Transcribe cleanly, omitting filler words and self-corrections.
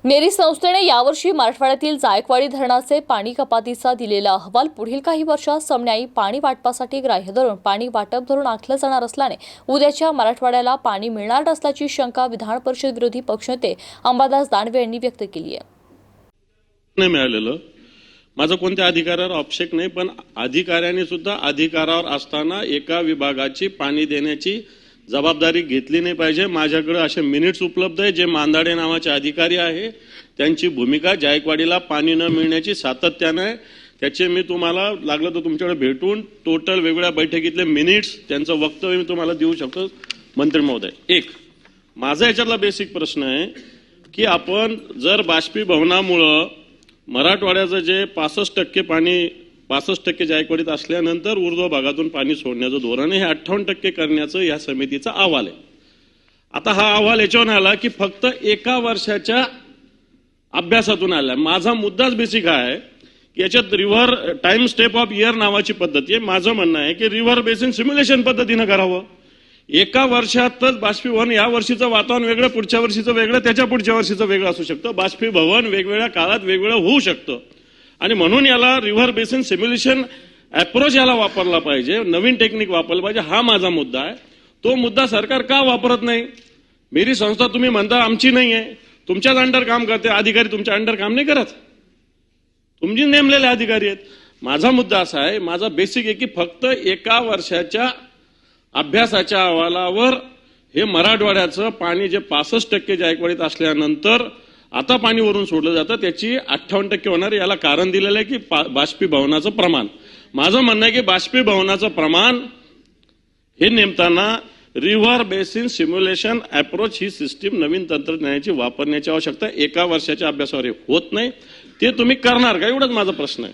मेरी संस्थेने यावर्षी मराठवाड्यातील जायकवाडी धरणाचे पाणी कपातीचा दिलेला अहवाल पुढील काही वर्षात समन्यायी पाणी वाटपासाठी ग्राह्य धरून पाणी वाटप धरून आखलं जाणार असल्याने उद्याच्या मराठवाड्याला पाणी मिळणार नसल्याची शंका विधान परिषद विरोधी पक्षनेते अंबादास दानवे यांनी व्यक्त केली आहे. नाही मिळालेलं माझा कोणत्या अधिकाऱ्यावर आक्षेप नाही, पण अधिकाऱ्यांनी सुद्धा अधिकारावर असताना एका विभागाची पाणी देण्याची जबाबदारी घेतली नाही पाहिजे. माझ्याकडे असे मिनिट्स उपलब्ध आहे जे मांदाडे नावाचे अधिकारी आहे त्यांची भूमिका जायकवाडीला पाणी न मिळण्याची सातत्याने आहे. त्याचे मी तुम्हाला लागलं तर तुमच्याकडे भेटून टोटल वेगवेगळ्या बैठकीतले मिनिट्स त्यांचं वक्तव्य मी तुम्हाला देऊ शकतो. मंत्री महोदय, एक माझा याच्यातला बेसिक प्रश्न आहे की आपण जर बाष्पीभवनामुळं मराठवाड्याचं जे 65% पाणी 65% जायकवाडीत असल्यानंतर ऊर्ध्व भागातून पाणी सोडण्याचं धोरण आहे, हे 58% करण्याचं या समितीचा अहवाल आहे. आता हा अहवाल याच्यावर आला की फक्त एका वर्षाच्या अभ्यासातून आला. माझा मुद्दाच बेसिक आहे की याच्यात river time step of year नावाची पद्धती आहे. माझं म्हणणं आहे की रिव्हर बेसिन सिम्युलेशन पद्धतीनं करावं. एका वर्षातच बाष्पीभवन या वर्षीचं वातावरण वेगळं, पुढच्या वर्षीचं वेगळं, त्याच्या पुढच्या वर्षीचं वेगळं असू शकतं. बाष्पीभवन वेगवेगळ्या काळात वेगवेगळं होऊ शकतं आणि म्हणून याला रिव्हर बेसिन सिम्युलेशन अप्रोच याला वापरला पाहिजे, नवीन टेक्निक वापरलं पाहिजे. हा माझा मुद्दा आहे. तो मुद्दा सरकार का वापरत नाही? मेरी संस्था तुम्ही म्हणता आमची नाही आहे, तुमच्याच अंडर काम करते. अधिकारी तुमच्या अंडर काम नाही करत, तुमची नेमलेले अधिकारी आहेत. माझा मुद्दा असा आहे, माझा बेसिक आहे की फक्त एका वर्षाच्या अभ्यासाच्या अहवालावर हे मराठवाड्याचं पाणी जे 65% जायकवाडीत असल्यानंतर आता पाणी वरून सोडलं जातं त्याची 58% होणार. याला कारण दिलेलं आहे की बाष्पीभवनाचं प्रमाण. माझं म्हणणं आहे की बाष्पीभवनाचं प्रमाण हे नेमताना रिव्हर बेसिन सिम्युलेशन अप्रोच ही सिस्टीम नवीन तंत्रज्ञानाची वापरण्याची आवश्यकता एका वर्षाच्या अभ्यासावर होत नाही. ते तुम्ही करणार का? एवढाच माझा प्रश्न आहे.